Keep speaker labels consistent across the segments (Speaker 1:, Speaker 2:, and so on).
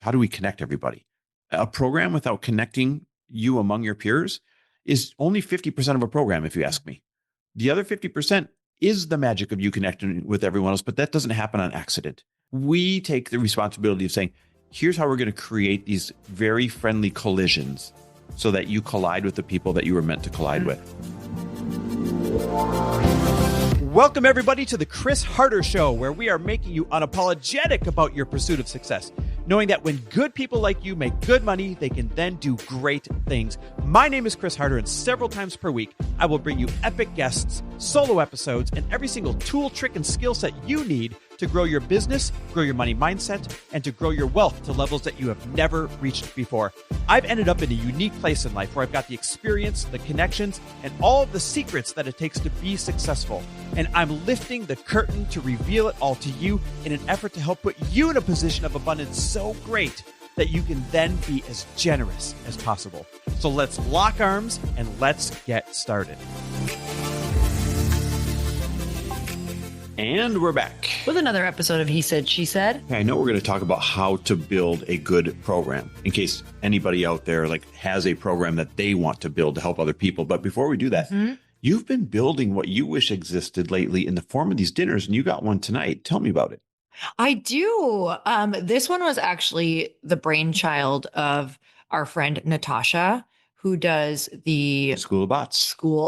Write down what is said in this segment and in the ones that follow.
Speaker 1: how do we connect everybody? A program without connecting you among your peers is only 50% of a program, if you ask me. The other 50% is the magic of you connecting with everyone else, but that doesn't happen on accident. We take the responsibility of saying, here's how we're going to create these very friendly collisions so that you collide with the people that you were meant to collide with.
Speaker 2: Welcome, everybody, to the Chris Harder Show, where we are making you unapologetic about your pursuit of success, knowing that when good people like you make good money, they can then do great things. My name is Chris Harder, and several times per week, I will bring you epic guests, solo episodes, and every single tool, trick, and skill set you need to grow your business, grow your money mindset, and to grow your wealth to levels that you have never reached before. I've ended up in a unique place in life where I've got the experience, the connections, and all of the secrets that it takes to be successful. And I'm lifting the curtain to reveal it all to you in an effort to help put you in a position of abundance so great that you can then be as generous as possible. So let's lock arms and let's get started.
Speaker 1: And we're back
Speaker 3: with another episode of He Said, She Said.
Speaker 1: I know we're going to talk about how to build a good program in case anybody out there has a program that they want to build to help other people. But before we do that, you've been building what you wish existed lately in the form of these dinners, and you got one tonight. Tell me about it.
Speaker 3: I do. This one was actually the brainchild of our friend Natasha, who does the
Speaker 1: School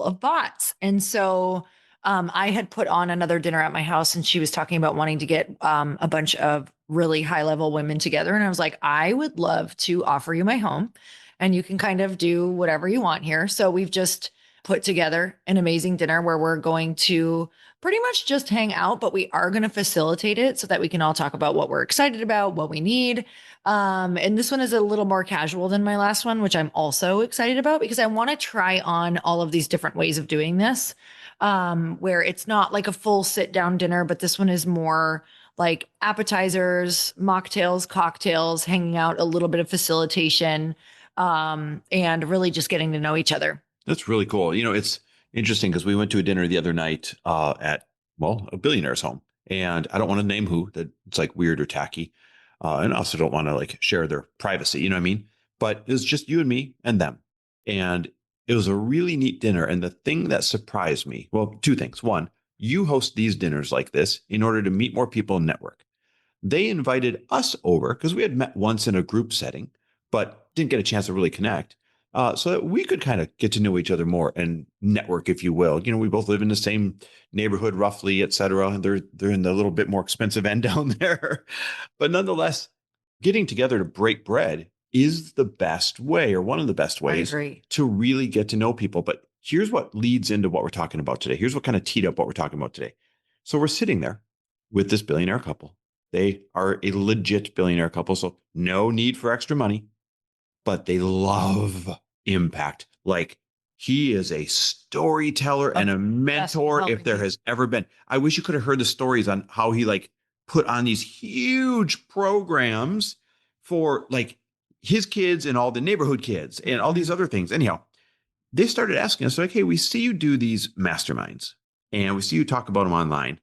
Speaker 1: of Bots.
Speaker 3: And so I had put on another dinner at my house, and she was talking about wanting to get a bunch of really high level women together. And I was like, I would love to offer you my home and you can kind of do whatever you want here. So we've just put together an amazing dinner where we're going to pretty much just hang out, but we are going to facilitate it so that we can all talk about what we're excited about, what we need. And this one is a little more casual than my last one, which I'm also excited about because I want to try on all of these different ways of doing this. Where it's not like a full sit down dinner, but this one is more like appetizers, mocktails, cocktails, hanging out, a little bit of facilitation, and really just getting to know each other.
Speaker 1: That's really cool. You know, it's interesting because we went to a dinner the other night at a billionaire's home, and I don't want to name who. That it's like weird or tacky, and I also don't want to share their privacy. You know what I mean? But it was just you and me and them, and it was a really neat dinner. And the thing that surprised me, well, two things. One, you host these dinners like this in order to meet more people and network. They invited us over because we had met once in a group setting, but didn't get a chance to really connect so that we could kind of get to know each other more and network, if you will. You know, we both live in the same neighborhood, roughly, et cetera. And they're in the little bit more expensive end down there. But nonetheless, getting together to break bread is the best way, or one of the best ways to really get to know people. But here's what leads into what we're talking about today. Here's what kind of teed up what we're talking about today. So we're sitting there with this billionaire couple. They are a legit billionaire couple, so no need for extra money, but they love impact. He is a storyteller and a mentor if there has ever been. I wish you could have heard the stories on how he put on these huge programs for his kids and all the neighborhood kids and all these other things. Anyhow, they started asking us, hey, we see you do these masterminds and we see you talk about them online.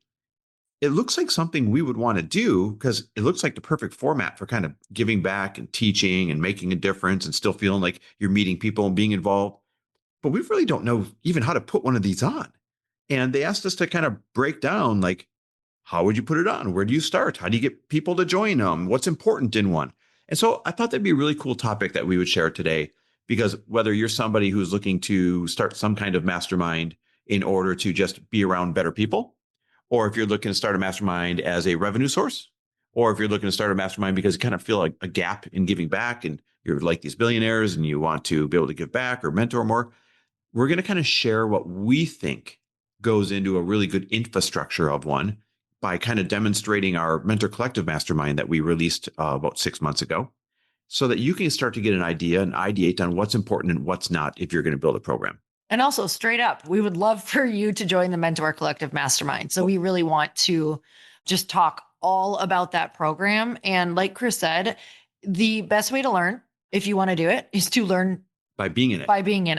Speaker 1: It looks like something we would want to do because it looks like the perfect format for kind of giving back and teaching and making a difference and still feeling like you're meeting people and being involved. But we really don't know even how to put one of these on. And they asked us to kind of break down, how would you put it on? Where do you start? How do you get people to join them? What's important in one? And so I thought that'd be a really cool topic that we would share today, because whether you're somebody who's looking to start some kind of mastermind in order to just be around better people, or if you're looking to start a mastermind as a revenue source, or if you're looking to start a mastermind because you kind of feel like a gap in giving back and you're like these billionaires and you want to be able to give back or mentor more, we're going to kind of share what we think goes into a really good infrastructure of one by kind of demonstrating our Mentor Collective Mastermind that we released about 6 months ago, so that you can start to get an idea and ideate on what's important and what's not if you're going to build a program.
Speaker 3: And also, straight up, we would love for you to join the Mentor Collective Mastermind. So we really want to just talk all about that program. And like Chris said, the best way to learn, if you want to do it, is to learn
Speaker 1: by being in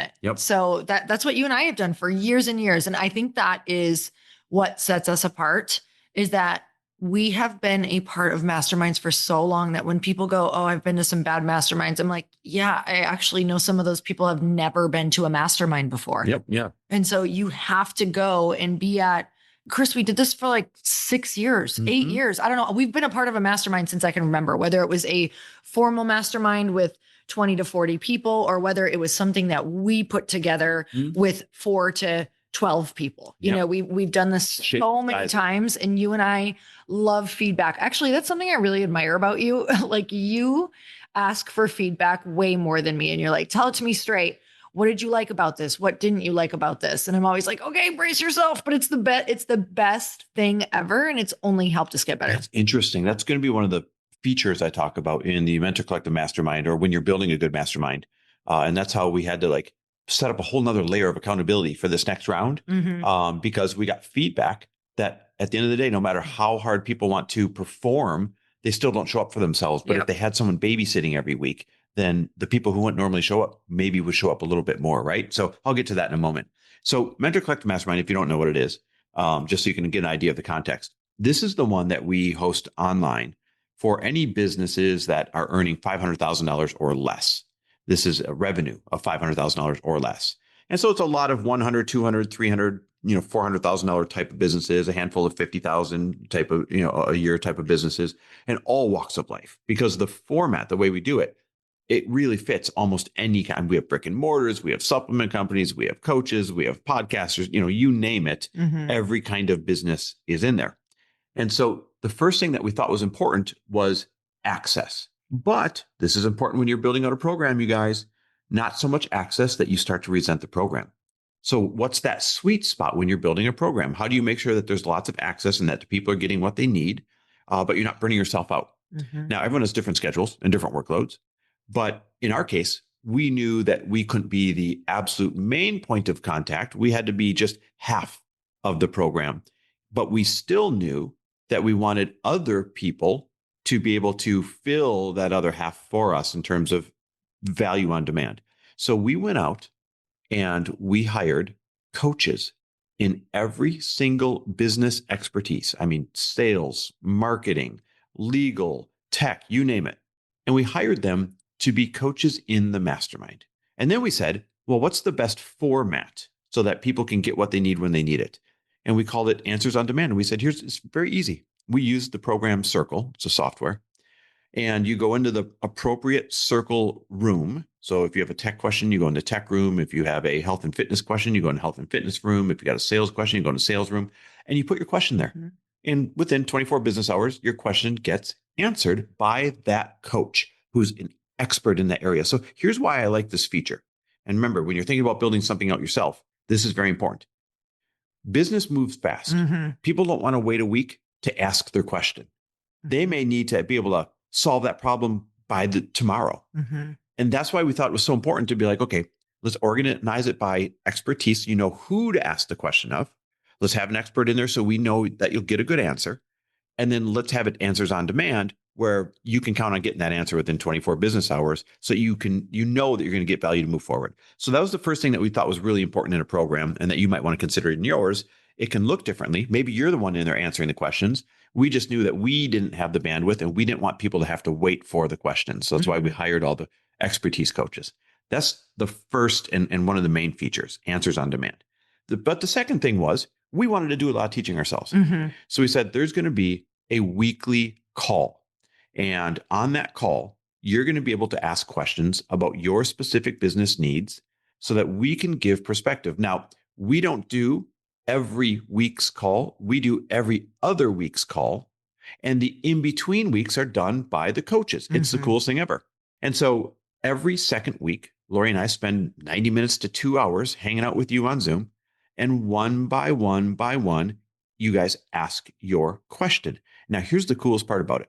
Speaker 1: it.
Speaker 3: Yep. So that's what you and I have done for years and years. And I think that is what sets us apart, is that we have been a part of masterminds for so long that when people go, "Oh, I've been to some bad masterminds," I'm like, yeah, I actually know some of those people have never been to a mastermind before.
Speaker 1: Yep. Yeah.
Speaker 3: And so you have to go and be at, Chris, we did this for like 6 years, 8 years. I don't know. We've been a part of a mastermind since I can remember, whether it was a formal mastermind with 20 to 40 people, or whether it was something that we put together
Speaker 1: Mhm.
Speaker 3: with 4 to 12 people. You
Speaker 1: Yep.
Speaker 3: know, we've done this
Speaker 1: Shape
Speaker 3: so many
Speaker 1: size.
Speaker 3: times, and you and I love feedback. Actually, that's something I really admire about you. Like, you ask for feedback way more than me, and you're like, tell it to me straight. What did you like about this? What didn't you like about this? And I'm always like, okay, brace yourself. But it's the best thing ever. And it's only helped us get better.
Speaker 1: That's interesting. That's going to be one of the features I talk about in the Mentor Collective Mastermind, or when you're building a good mastermind. And that's how we had to like set up a whole nother layer of accountability for this next round, because we got feedback that at the end of the day, no matter how hard people want to perform, they still don't show up for themselves. But if they had someone babysitting every week, then the people who wouldn't normally show up maybe would show up a little bit more, right? So I'll get to that in a moment. So Mentor Collective Mastermind, if you don't know what it is, just so you can get an idea of the context, this is the one that we host online for any businesses that are earning $500,000 or less. This is a revenue of $500,000 or less. And so it's a lot of 100, 200, 300, $400,000 type of businesses, a handful of 50,000 type of, a year type of businesses, and all walks of life, because the format, the way we do it, it really fits almost any kind. We have brick and mortars, we have supplement companies, we have coaches, we have podcasters, you name it. Every kind of business is in there. And so the first thing that we thought was important was access. But this is important when you're building out a program, you guys, not so much access that you start to resent the program. So what's that sweet spot when you're building a program? How do you make sure that there's lots of access and that the people are getting what they need, but you're not burning yourself out? Now, everyone has different schedules and different workloads. But in our case, we knew that we couldn't be the absolute main point of contact. We had to be just half of the program. But we still knew that we wanted other people to be able to fill that other half for us in terms of value on demand. So we went out and we hired coaches in every single business expertise. I mean, sales, marketing, legal, tech, you name it. And we hired them to be coaches in the mastermind. And then we said, well, what's the best format so that people can get what they need when they need it? And we called it Answers on Demand. And we said, it's very easy. We use the program Circle. It's a software. And you go into the appropriate Circle room. So if you have a tech question, you go into tech room. If you have a health and fitness question, you go in health and fitness room. If you got a sales question, you go into sales room, and you put your question there. And within 24 business hours, your question gets answered by that coach who's an expert in that area. So here's why I like this feature. And remember, when you're thinking about building something out yourself, this is very important. Business moves fast. People don't want to wait a week to ask their question. They may need to be able to solve that problem by tomorrow. And that's why we thought it was so important to be like, okay, let's organize it by expertise. You know who to ask the question of. Let's have an expert in there so we know that you'll get a good answer. And then let's have it Answers on Demand, where you can count on getting that answer within 24 business hours. So you know that you're going to get value to move forward. So that was the first thing that we thought was really important in a program, and that you might want to consider in yours. It can look differently. Maybe you're the one in there answering the questions. We just knew that we didn't have the bandwidth, and we didn't want people to have to wait for the questions. So that's why we hired all the expertise coaches. That's the first and one of the main features, Answers on Demand. But the second thing was, we wanted to do a lot of teaching ourselves. So we said, there's going to be a weekly call. And on that call, you're going to be able to ask questions about your specific business needs so that we can give perspective. Now, we don't do every week's call. We do every other week's call. And the in-between weeks are done by the coaches. It's the coolest thing ever. And so every second week, Lori and I spend 90 minutes to 2 hours hanging out with you on Zoom. And one by one, you guys ask your question. Now, here's the coolest part about it.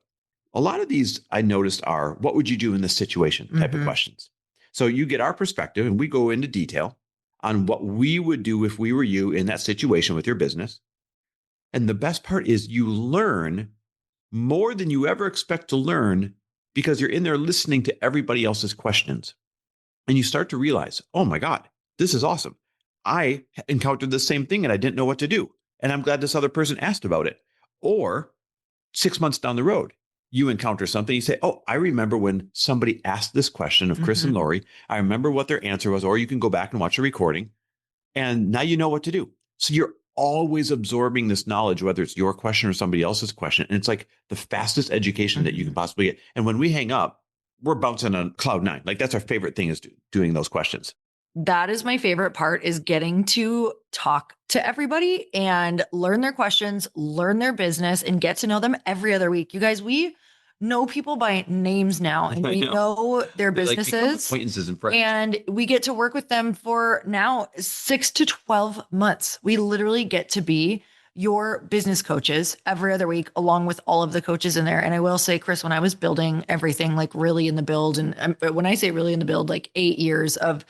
Speaker 1: A lot of these I noticed are, what would you do in this situation type of questions. So you get our perspective, and we go into detail on what we would do if we were you in that situation with your business. And the best part is you learn more than you ever expect to learn, because you're in there listening to everybody else's questions. And you start to realize, oh my God, this is awesome. I encountered the same thing and I didn't know what to do. And I'm glad this other person asked about it. Or 6 months down the road, you encounter something, you say, oh, I remember when somebody asked this question of Chris and Lori. I remember what their answer was, or you can go back and watch a recording. And now you know what to do. So you're always absorbing this knowledge, whether it's your question or somebody else's question. And it's like the fastest education that you can possibly get. And when we hang up, we're bouncing on cloud nine. Like that's our favorite thing, is doing those questions.
Speaker 3: That is my favorite part, is getting to talk to everybody and learn their questions, learn their business, and get to know them every other week. You guys, we know people by names now, and we know their businesses,
Speaker 1: acquaintances and friends.
Speaker 3: And we get to work with them for now 6 to 12 months. We literally get to be your business coaches every other week, along with all of the coaches in there. And I will say, Chris, when I was building everything, like really in the build, and when I say really in the build, like 8 years of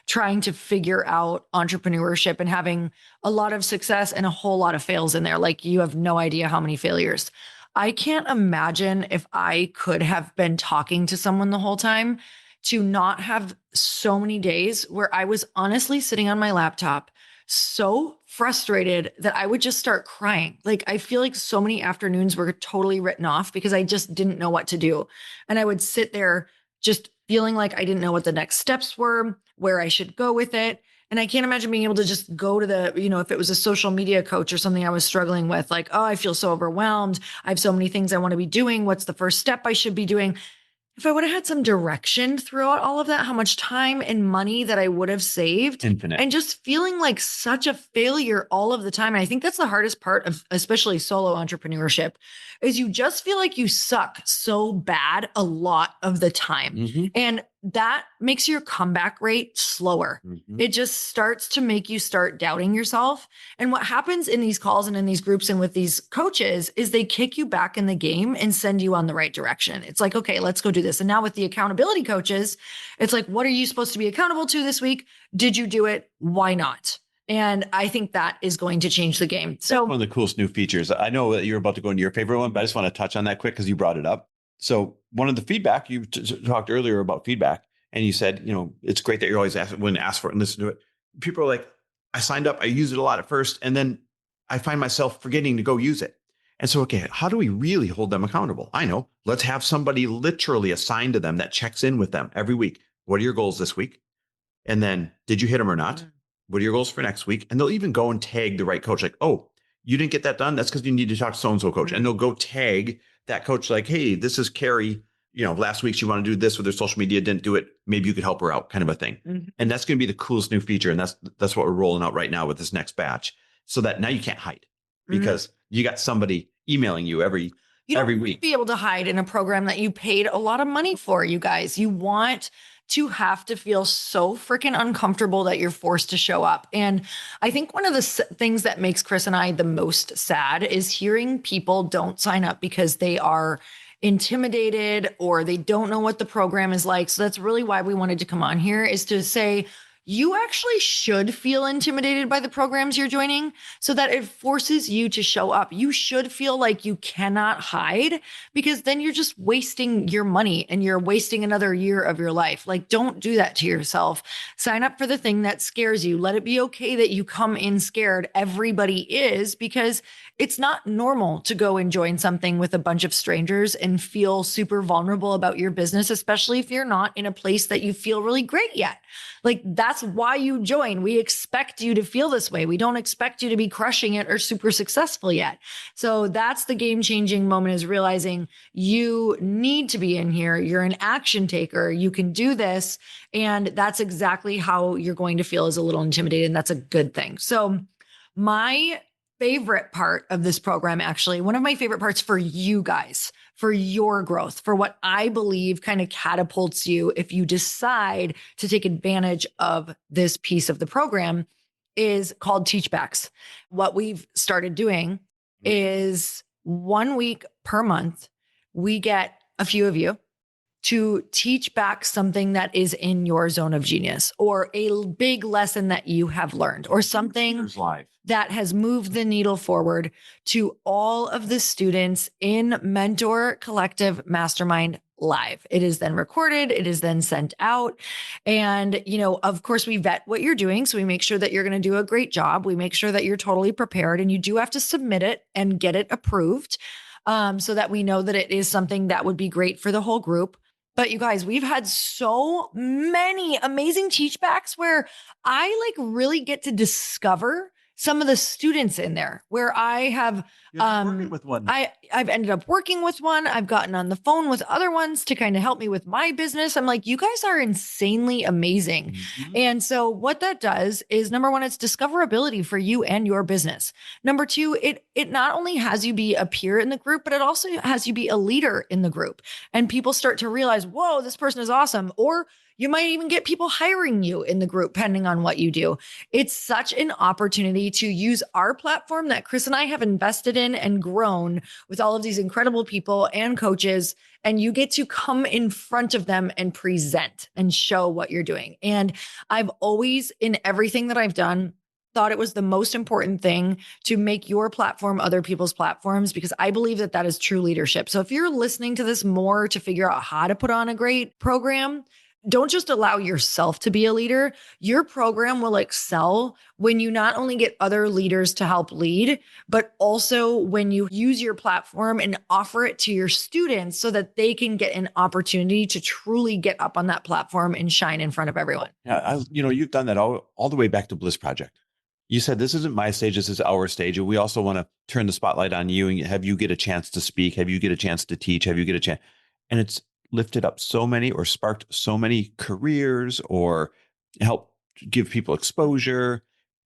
Speaker 3: trying to figure out entrepreneurship and having a lot of success and a whole lot of fails in there. Like you have no idea how many failures. I can't imagine if I could have been talking to someone the whole time to not have so many days where I was honestly sitting on my laptop so frustrated that I would just start crying. Like I feel like so many afternoons were totally written off because I just didn't know what to do. And I would sit there just feeling like I didn't know what the next steps were, where I should go with it. And I can't imagine being able to just go to the, if it was a social media coach or something I was struggling with, like, oh, I feel so overwhelmed. I have so many things I want to be doing. What's the first step I should be doing? If I would have had some direction throughout all of that, how much time and money that I would have saved.
Speaker 1: Infinite.
Speaker 3: And just feeling like such a failure all of the time. And I think that's the hardest part of especially solo entrepreneurship, is you just feel like you suck so bad a lot of the time.
Speaker 1: Mm-hmm.
Speaker 3: And that makes your comeback rate slower.
Speaker 1: Mm-hmm.
Speaker 3: It just starts to make you start doubting yourself. And what happens in these calls and in these groups and with these coaches is they kick you back in the game and send you on the right direction. It's like, okay, let's go do this. And now with the accountability coaches, it's like, what are you supposed to be accountable to this week? Did you do it? Why not? And I think that is going to change the game. So
Speaker 1: one of the coolest new features. I know that you're about to go into your favorite one, but I just want to touch on that quick because you brought it up. So one of the feedback, you talked earlier about feedback, and you said, it's great that you're always asked for it and listen to it. People are like, I signed up, I used it a lot at first, and then I find myself forgetting to go use it. And so, okay, how do we really hold them accountable? I know, let's have somebody literally assigned to them that checks in with them every week. What are your goals this week? And then, did you hit them or not? What are your goals for next week? And they'll even go and tag the right coach. Like, oh, you didn't get that done. That's because you need to talk to so-and-so coach. And they'll go tag that coach like, hey, this is Carrie. Last week she wanted to do this with her social media, didn't do it. Maybe you could help her out, kind of a thing. Mm-hmm. And that's going to be the coolest new feature. And that's what we're rolling out right now with this next batch. So that now you can't hide because you got somebody emailing you every week.
Speaker 3: Be able to hide in a program that you paid a lot of money for, you guys. You want to have to feel so freaking uncomfortable that you're forced to show up. And I think one of the things that makes Chris and I the most sad is hearing people don't sign up because they are intimidated or they don't know what the program is like. So that's really why we wanted to come on here, is to say, you actually should feel intimidated by the programs you're joining so that it forces you to show up. You should feel like you cannot hide, because then you're just wasting your money and you're wasting another year of your life. Like, don't do that to yourself. Sign up for the thing that scares you. Let it be okay that you come in scared. Everybody is, because it's not normal to go and join something with a bunch of strangers and feel super vulnerable about your business, especially if you're not in a place that you feel really great yet. Like, that's why you join. We expect you to feel this way. We don't expect you to be crushing it or super successful yet. So that's the game-changing moment, is realizing you need to be in here. You're an action taker. You can do this. And that's exactly how you're going to feel, is a little intimidated. And that's a good thing. So my favorite part of this program, actually, one of my favorite parts for you guys, for your growth, for what I believe kind of catapults you if you decide to take advantage of this piece of the program, is called Teachbacks. What we've started doing is 1 week per month, we get a few of you to teach back something that is in your zone of genius, or a big lesson that you have learned, or something that has moved the needle forward, to all of the students in Mentor Collective Mastermind Live. It is then recorded. It is then sent out. And, of course, we vet what you're doing. So we make sure that you're going to do a great job. We make sure that you're totally prepared, and you do have to submit it and get it approved. so that we know that it is something that would be great for the whole group. But you guys, we've had so many amazing teachbacks where I like really get to discover some of the students in there where I have
Speaker 2: working with one.
Speaker 3: I've ended up working with one. I've gotten on the phone with other ones to kind of help me with my business. I'm like, you guys are insanely amazing.
Speaker 2: Mm-hmm.
Speaker 3: And so what that does is, number one, it's discoverability for you and your business. Number two, it not only has you be a peer in the group, but it also has you be a leader in the group. And people start to realize, whoa, this person is awesome. Or you might even get people hiring you in the group, depending on what you do. It's such an opportunity to use our platform that Chris and I have invested in and grown with all of these incredible people and coaches. And you get to come in front of them and present and show what you're doing. And I've always, in everything that I've done, thought it was the most important thing to make your platform other people's platforms, because I believe that that is true leadership. So if you're listening to this more to figure out how to put on a great program, don't just allow yourself to be a leader. Your program will excel when you not only get other leaders to help lead, but also when you use your platform and offer it to your students so that they can get an opportunity to truly get up on that platform and shine in front of everyone.
Speaker 1: Yeah, you've done that all the way back to Bliss Project. You said, this isn't my stage, this is our stage. And we also want to turn the spotlight on you and have you get a chance to speak, have you get a chance to teach, have you get a chance. And it's lifted up so many or sparked so many careers or helped give people exposure,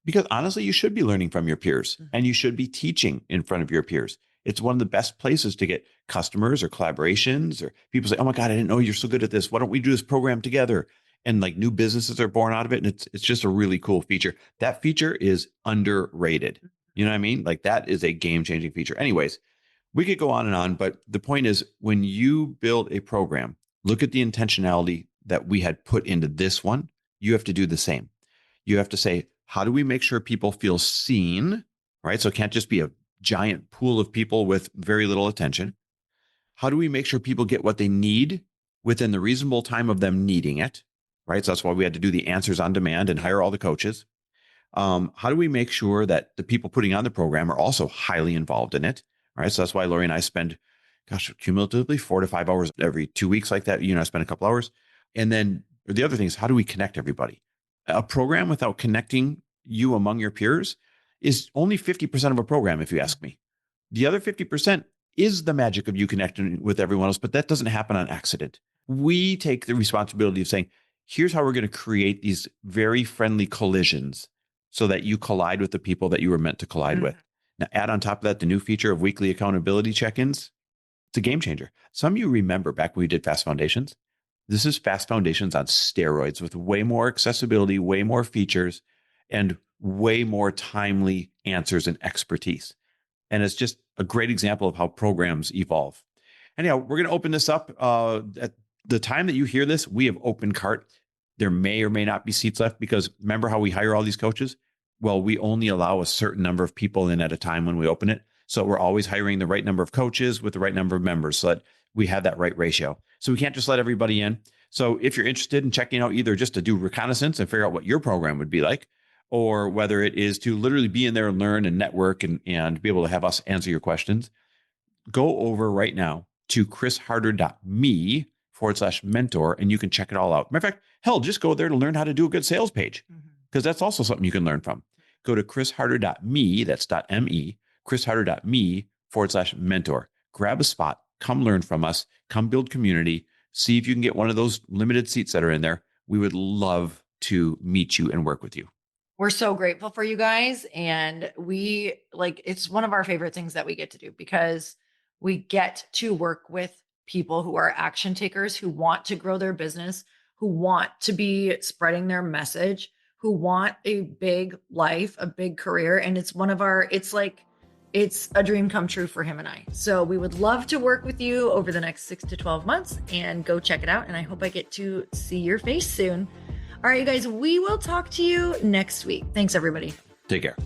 Speaker 1: because honestly, you should be learning from your peers and you should be teaching in front of your peers. It's one of the best places to get customers or collaborations, or people say, oh my God, I didn't know you're so good at this. Why don't we do this program together? And like new businesses are born out of it. And it's just a really cool feature. That feature is underrated. You know what I mean? Like that is a game-changing feature. Anyways, we could go on and on, but the point is, when you build a program, look at the intentionality that we had put into this one. You have to do the same. You have to say, how do we make sure people feel seen, right? So it can't just be a giant pool of people with very little attention. How do we make sure people get what they need within the reasonable time of them needing it, right? So that's why we had to do the answers on demand and hire all the coaches. How do we make sure that the people putting on the program are also highly involved in it? All right. So that's why Lori and I spend, cumulatively 4 to 5 hours every 2 weeks like that. I spend a couple hours. And then the other thing is, how do we connect everybody? A program without connecting you among your peers is only 50% of a program, if you ask me. The other 50% is the magic of you connecting with everyone else, but that doesn't happen on accident. We take the responsibility of saying, here's how we're going to create these very friendly collisions so that you collide with the people that you were meant to collide with. Now, add on top of that the new feature of weekly accountability check-ins. It's a game changer. Some of you remember back when we did Fast Foundations. This is Fast Foundations on steroids with way more accessibility, way more features, and way more timely answers and expertise. And it's just a great example of how programs evolve. Anyhow, we're going to open this up. At the time that you hear this, we have open cart. There may or may not be seats left, because remember how we hire all these coaches? Well, we only allow a certain number of people in at a time when we open it. So we're always hiring the right number of coaches with the right number of members so that we have that right ratio. So we can't just let everybody in. So if you're interested in checking out, either just to do reconnaissance and figure out what your program would be like, or whether it is to literally be in there and learn and network and be able to have us answer your questions, go over right now to chrisharder.me/mentor and you can check it all out. Matter of fact, hell, just go there to learn how to do a good sales page, because that's also something you can learn from. Go to chrisharder.me, that's .me, chrisharder.me/mentor. Grab a spot, come learn from us, come build community, see if you can get one of those limited seats that are in there. We would love to meet you and work with you.
Speaker 3: We're so grateful for you guys. And it's one of our favorite things that we get to do, because we get to work with people who are action takers, who want to grow their business, who want to be spreading their message, who want a big life, a big career. And it's it's a dream come true for him and I. So we would love to work with you over the next 6 to 12 months, and go check it out. And I hope I get to see your face soon. All right, you guys, we will talk to you next week. Thanks, everybody.
Speaker 1: Take care.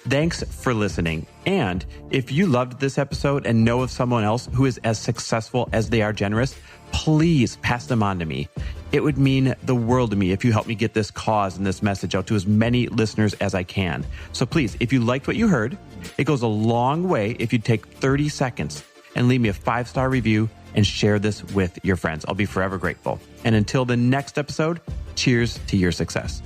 Speaker 2: Thanks for listening. And if you loved this episode and know of someone else who is as successful as they are generous, please pass them on to me. It would mean the world to me if you help me get this cause and this message out to as many listeners as I can. So please, if you liked what you heard, it goes a long way if you take 30 seconds and leave me a 5-star review and share this with your friends. I'll be forever grateful. And until the next episode, cheers to your success.